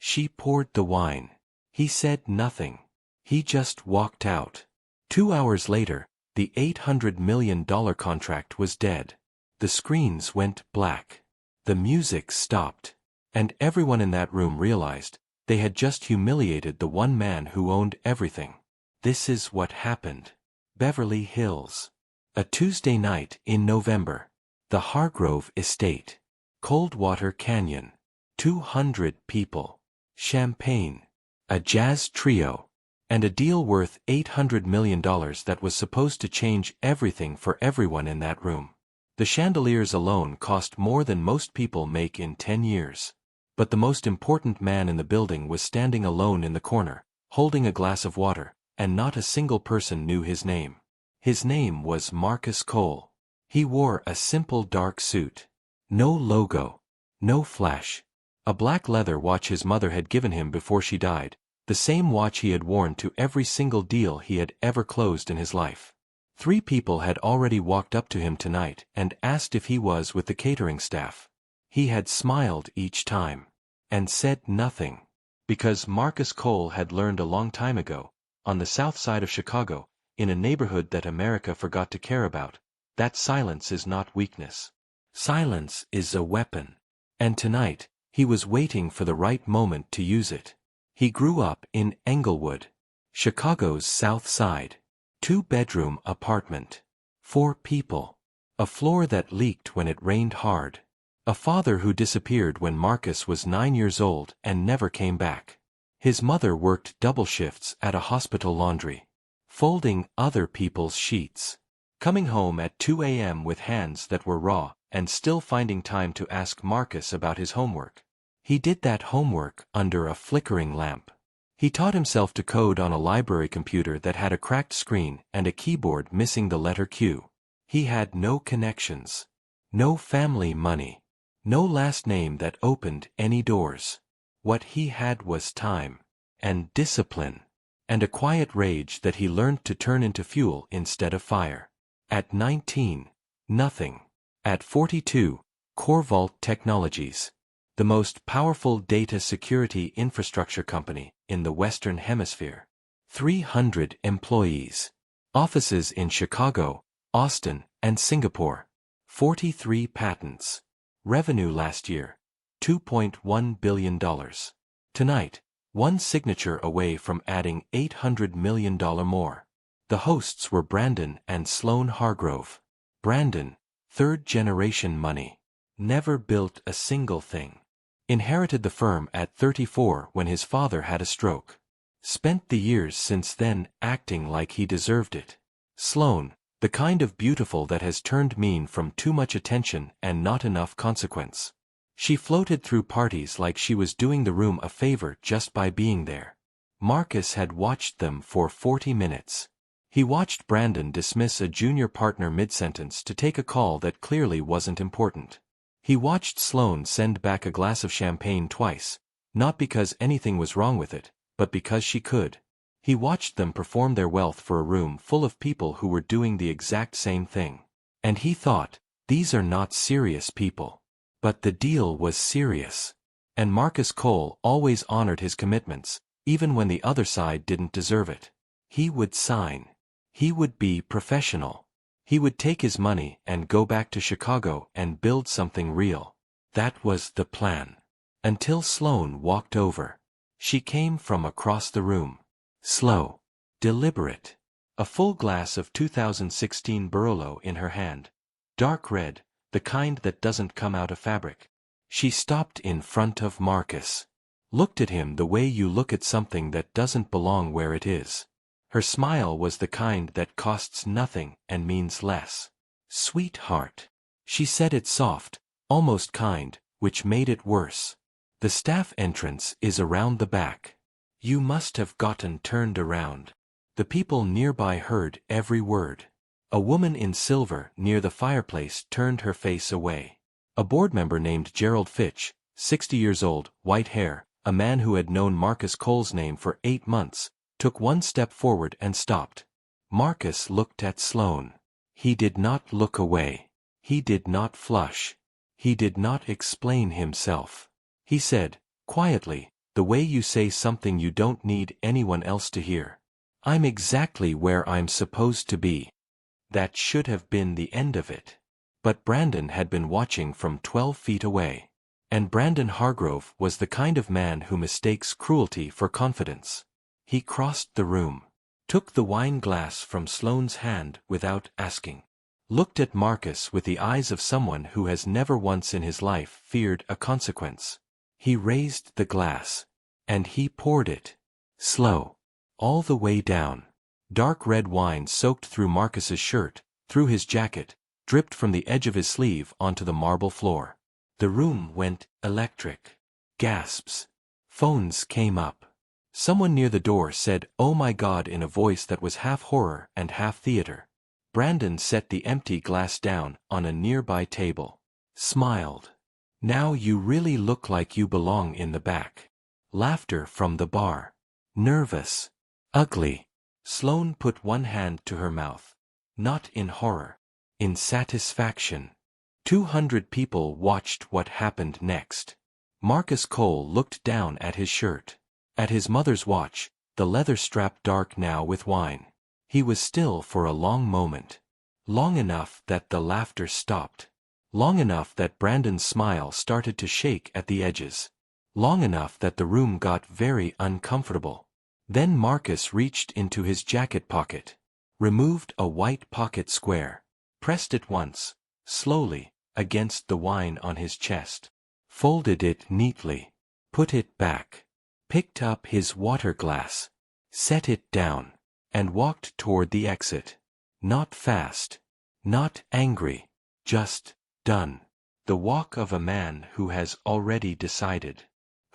She poured the wine. He said nothing. He just walked out. 2 hours later, the $800 million contract was dead. The screens went black. The music stopped. And everyone in that room realized they had just humiliated the one man who owned everything. This is what happened. Beverly Hills. A Tuesday night in November. The Hargrove Estate. Coldwater Canyon. 200 people. Champagne. A jazz trio. And a deal worth $800 million that was supposed to change everything for everyone in that room. The chandeliers alone cost more than most people make in 10 years. But the most important man in the building was standing alone in the corner, holding a glass of water, and not a single person knew his name. His name was Marcus Cole. He wore a simple dark suit. No logo. No flash. A black leather watch his mother had given him before she died, the same watch he had worn to every single deal he had ever closed in his life. 3 people had already walked up to him tonight and asked if he was with the catering staff. He had smiled each time. And said nothing. Because Marcus Cole had learned a long time ago, on the south side of Chicago, in a neighborhood that America forgot to care about, that silence is not weakness. Silence is a weapon. And tonight, he was waiting for the right moment to use it. He grew up in Englewood, Chicago's south side. 2-bedroom apartment. 4 people. A floor that leaked when it rained hard. A father who disappeared when Marcus was 9 years old and never came back. His mother worked double shifts at a hospital laundry, folding other people's sheets. Coming home at 2 a.m. with hands that were raw, and still finding time to ask Marcus about his homework. He did that homework under a flickering lamp. He taught himself to code on a library computer that had a cracked screen and a keyboard missing the letter Q. He had no connections. No family money. No last name that opened any doors. What he had was time. And discipline. And a quiet rage that he learned to turn into fuel instead of fire. At 19, nothing. At 42, Corvault Technologies. The most powerful data security infrastructure company in the Western Hemisphere. 300 employees. Offices in Chicago, Austin, and Singapore. 43 patents. Revenue last year, $2.1 billion. Tonight, one signature away from adding $800 million more. The hosts were Brandon and Sloan Hargrove. Brandon, third-generation money. Never built a single thing. Inherited the firm at 34 when his father had a stroke. Spent the years since then acting like he deserved it. Sloan, the kind of beautiful that has turned mean from too much attention and not enough consequence. She floated through parties like she was doing the room a favor just by being there. Marcus had watched them for 40 minutes. He watched Brandon dismiss a junior partner mid-sentence to take a call that clearly wasn't important. He watched Sloan send back a glass of champagne twice, not because anything was wrong with it, but because she could. He watched them perform their wealth for a room full of people who were doing the exact same thing. And he thought, these are not serious people. But the deal was serious. And Marcus Cole always honored his commitments, even when the other side didn't deserve it. He would sign. He would be professional. He would take his money and go back to Chicago and build something real. That was the plan. Until Sloan walked over. She came from across the room. Slow. Deliberate. A full glass of 2016 Barolo in her hand. Dark red, the kind that doesn't come out of fabric. She stopped in front of Marcus. Looked at him the way you look at something that doesn't belong where it is. Her smile was the kind that costs nothing and means less. Sweetheart. She said it soft, almost kind, which made it worse. The staff entrance is around the back. You must have gotten turned around. The people nearby heard every word. A woman in silver near the fireplace turned her face away. A board member named Gerald Fitch, 60 years old, white hair, a man who had known Marcus Cole's name for 8 months, took one step forward and stopped. Marcus looked at Sloan. He did not look away. He did not flush. He did not explain himself. He said, quietly, The way you say something you don't need anyone else to hear. I'm exactly where I'm supposed to be. That should have been the end of it. But Brandon had been watching from 12 feet away. And Brandon Hargrove was the kind of man who mistakes cruelty for confidence. He crossed the room, took the wine glass from Sloane's hand without asking, looked at Marcus with the eyes of someone who has never once in his life feared a consequence. He raised the glass, and he poured it, slow, all the way down. Dark red wine soaked through Marcus's shirt, through his jacket, dripped from the edge of his sleeve onto the marble floor. The room went electric. Gasps. Phones came up. Someone near the door said, "Oh my God," in a voice that was half horror and half theater. Brandon set the empty glass down on a nearby table. Smiled. "Now you really look like you belong in the back." Laughter from the bar. Nervous. Ugly. Sloane put one hand to her mouth. Not in horror. In satisfaction. 200 people watched what happened next. Marcus Cole looked down at his shirt. At his mother's watch, the leather strap dark now with wine. He was still for a long moment. Long enough that the laughter stopped. Long enough that Brandon's smile started to shake at the edges. Long enough that the room got very uncomfortable. Then Marcus reached into his jacket pocket. Removed a white pocket square. Pressed it once, slowly, against the wine on his chest. Folded it neatly. Put it back. Picked up his water glass. Set it down. And walked toward the exit. Not fast. Not angry. Just done. The walk of a man who has already decided.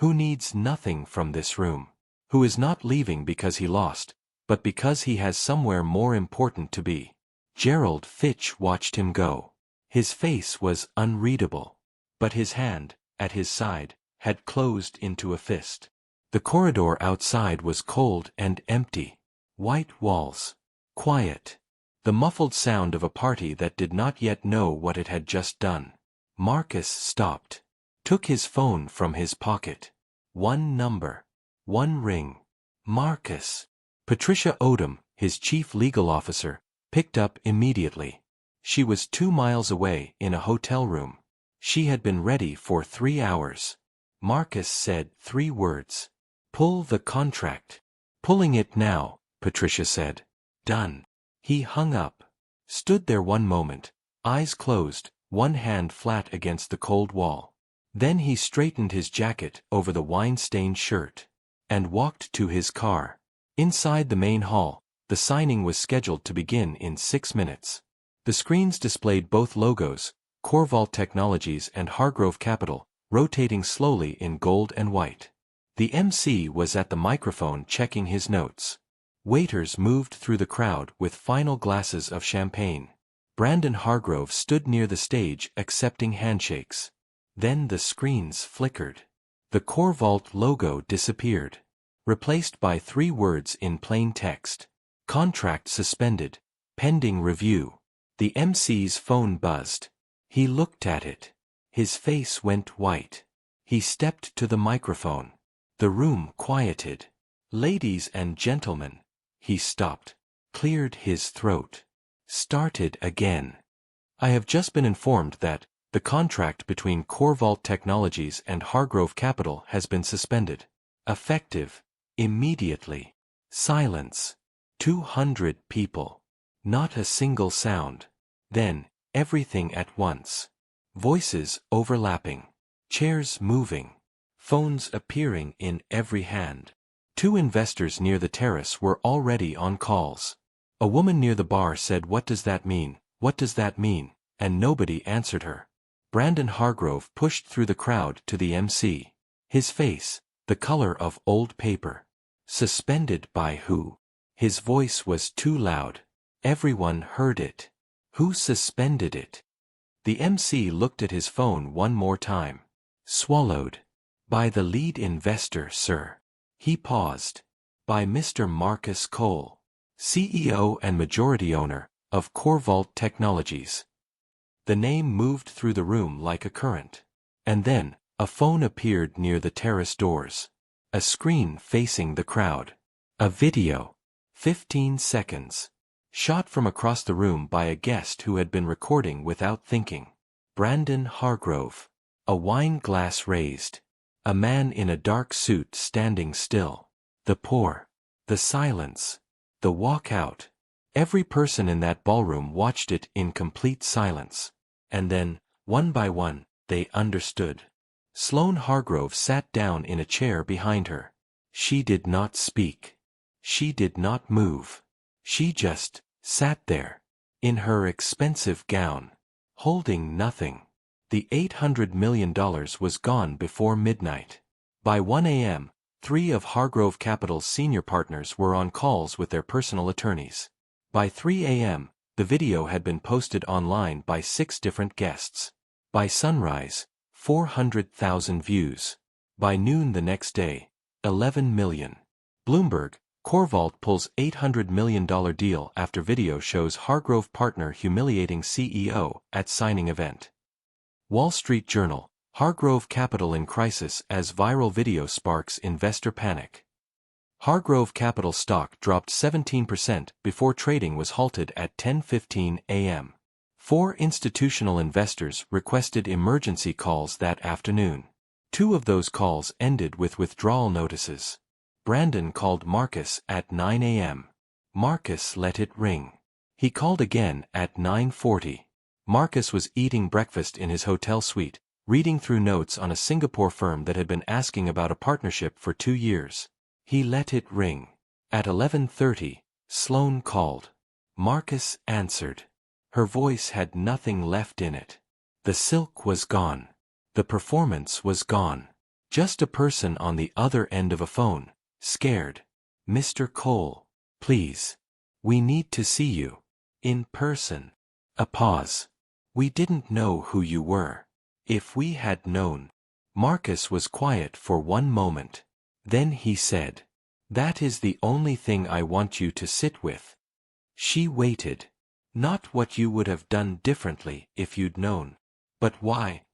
Who needs nothing from this room. Who is not leaving because he lost, but because he has somewhere more important to be. Gerald Fitch watched him go. His face was unreadable. But his hand, at his side, had closed into a fist. The corridor outside was cold and empty. White walls. Quiet. The muffled sound of a party that did not yet know what it had just done. Marcus stopped. Took his phone from his pocket. One number. One ring. Marcus. Patricia Odom, his chief legal officer, picked up immediately. She was 2 miles away in a hotel room. She had been ready for 3 hours. Marcus said 3 words. "Pull the contract." "Pulling it now," Patricia said. "Done." He hung up. Stood there one moment, eyes closed, one hand flat against the cold wall. Then he straightened his jacket over the wine-stained shirt. And walked to his car. Inside the main hall, the signing was scheduled to begin in 6 minutes. The screens displayed both logos, Corvault Technologies and Hargrove Capital, rotating slowly in gold and white. The MC was at the microphone checking his notes. Waiters moved through the crowd with final glasses of champagne. Brandon Hargrove stood near the stage accepting handshakes. Then the screens flickered. The Corvault logo disappeared. Replaced by 3 words in plain text. Contract suspended. Pending review. The MC's phone buzzed. He looked at it. His face went white. He stepped to the microphone. The room quieted. "Ladies and gentlemen." He stopped. Cleared his throat. Started again. "I have just been informed that the contract between Corvault Technologies and Hargrove Capital has been suspended. Effective. Immediately." Silence. 200 people. Not a single sound. Then, everything at once. Voices overlapping. Chairs moving. Phones appearing in every hand. 2 investors near the terrace were already on calls. A woman near the bar said, "What does that mean? What does that mean?" And nobody answered her. Brandon Hargrove pushed through the crowd to the MC. His face, the color of old paper. Suspended by who? His voice was too loud. Everyone heard it. Who suspended it? The MC looked at his phone one more time. Swallowed. "By the lead investor, sir." He paused. "By Mr. Marcus Cole, CEO and majority owner of Corvault Technologies." The name moved through the room like a current. And then, a phone appeared near the terrace doors. A screen facing the crowd. A video. 15 seconds. Shot from across the room by a guest who had been recording without thinking. Brandon Hargrove. A wine glass raised. A man in a dark suit standing still. The pour. The silence. The walkout. Every person in that ballroom watched it in complete silence. And then, one by one, they understood. Sloane Hargrove sat down in a chair behind her. She did not speak. She did not move. She just sat there, in her expensive gown, holding nothing. The $800 million was gone before midnight. By 1 a.m., 3 of Hargrove Capital's senior partners were on calls with their personal attorneys. By 3 a.m., the video had been posted online by 6 different guests. By sunrise, 400,000 views. By noon the next day, 11 million. Bloomberg, Corvault pulls $800 million deal after video shows Hargrove partner humiliating CEO at signing event. Wall Street Journal, Hargrove Capital in crisis as viral video sparks investor panic. Hargrove Capital stock dropped 17% before trading was halted at 10:15 a.m. 4 institutional investors requested emergency calls that afternoon. 2 of those calls ended with withdrawal notices. Brandon called Marcus at 9 a.m. Marcus let it ring. He called again at 9:40. Marcus was eating breakfast in his hotel suite, reading through notes on a Singapore firm that had been asking about a partnership for 2 years. He let it ring. At 11:30, Sloane called. Marcus answered. Her voice had nothing left in it. The silk was gone. The performance was gone. Just a person on the other end of a phone, scared. Mr. Cole, please. We need to see you. In person. A pause. We didn't know who you were. If we had known. Marcus was quiet for one moment. Then he said, "That is the only thing I want you to sit with." She waited. Not what you would have done differently if you'd known. But why?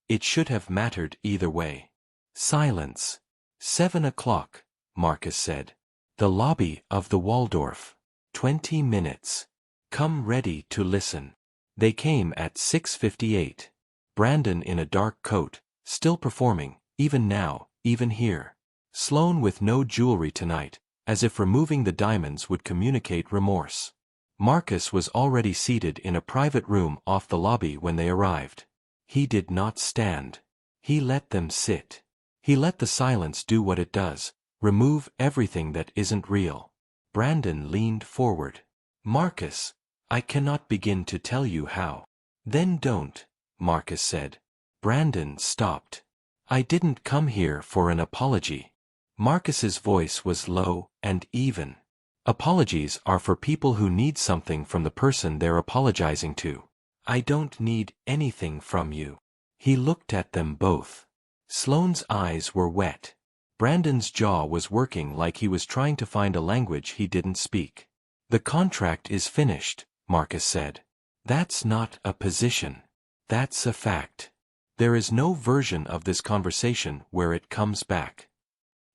It should have mattered either way. Silence. 7 o'clock, Marcus said. The lobby of the Waldorf. 20 minutes. Come ready to listen. They came at 6:58. Brandon in a dark coat, still performing, even now, even here. Sloane with no jewelry tonight, as if removing the diamonds would communicate remorse. Marcus was already seated in a private room off the lobby when they arrived. He did not stand. He let them sit. He let the silence do what it does, remove everything that isn't real. Brandon leaned forward. Marcus, I cannot begin to tell you how. Then don't, Marcus said. Brandon stopped. I didn't come here for an apology. Marcus's voice was low and even. Apologies are for people who need something from the person they're apologizing to. I don't need anything from you. He looked at them both. Sloane's eyes were wet. Brandon's jaw was working like he was trying to find a language he didn't speak. The contract is finished, Marcus said. That's not a position. That's a fact. There is no version of this conversation where it comes back.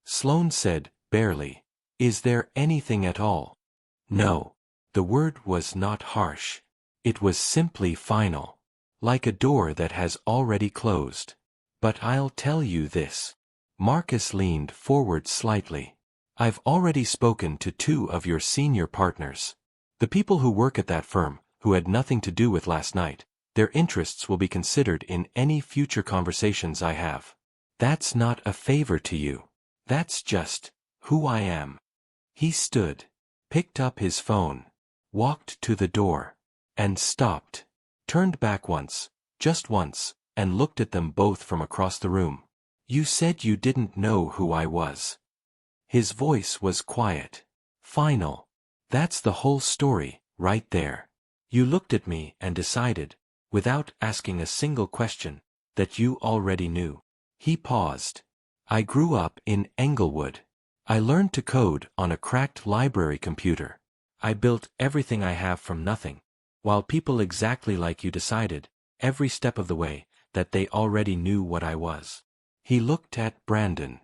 Sloane said, barely. Is there anything at all? No. The word was not harsh. It was simply final. Like a door that has already closed. But I'll tell you this. Marcus leaned forward slightly. I've already spoken to 2 of your senior partners. The people who work at that firm, who had nothing to do with last night, their interests will be considered in any future conversations I have. That's not a favor to you. That's just who I am. He stood, picked up his phone, walked to the door, and stopped, turned back once, just once, and looked at them both from across the room. You said you didn't know who I was. His voice was quiet. Final. That's the whole story, right there. You looked at me and decided, without asking a single question, that you already knew. He paused. I grew up in Englewood. I learned to code on a cracked library computer. I built everything I have from nothing, while people exactly like you decided, every step of the way, that they already knew what I was. He looked at Brandon.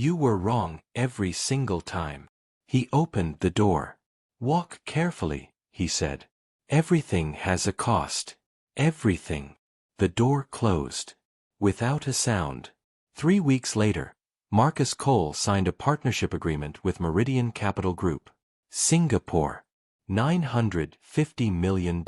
You were wrong every single time. He opened the door. Walk carefully, he said. Everything has a cost. Everything. The door closed. Without a sound. 3 weeks later, Marcus Cole signed a partnership agreement with Meridian Capital Group. Singapore. $950 million.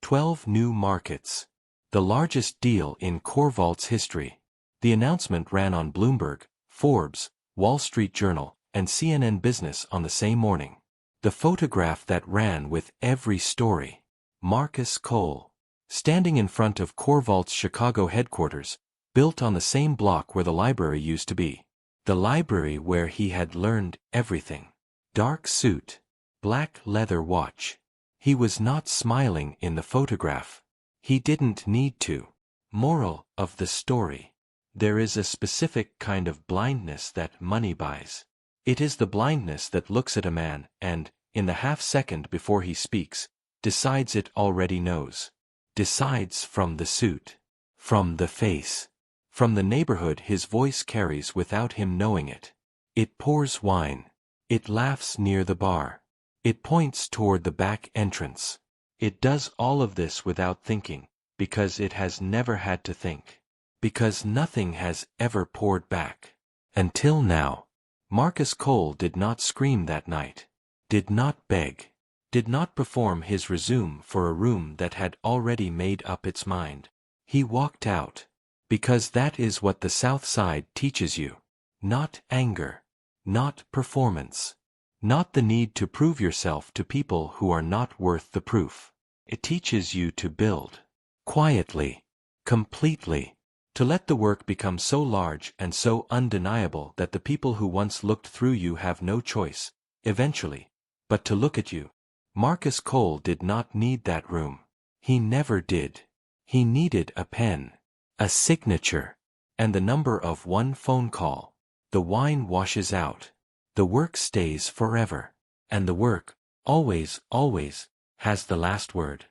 12 new markets. The largest deal in CoreVault's history. The announcement ran on Bloomberg, Forbes, Wall Street Journal, and CNN Business on the same morning. The photograph that ran with every story. Marcus Cole. Standing in front of CoreVault's Chicago headquarters, built on the same block where the library used to be. The library where he had learned everything. Dark suit. Black leather watch. He was not smiling in the photograph. He didn't need to. Moral of the story. There is a specific kind of blindness that money buys. It is the blindness that looks at a man and, in the half-second before he speaks, decides it already knows. Decides from the suit. From the face. From the neighborhood his voice carries without him knowing it. It pours wine. It laughs near the bar. It points toward the back entrance. It does all of this without thinking, because it has never had to think. Because nothing has ever poured back. Until now. Marcus Cole did not scream that night. Did not beg. Did not perform his resume for a room that had already made up its mind. He walked out. Because that is what the South Side teaches you. Not anger. Not performance. Not the need to prove yourself to people who are not worth the proof. It teaches you to build. Quietly. Completely. To let the work become so large and so undeniable that the people who once looked through you have no choice, eventually, but to look at you. Marcus Cole did not need that room. He never did. He needed a pen, a signature, and the number of one phone call. The wine washes out. The work stays forever. And the work, always, always, has the last word.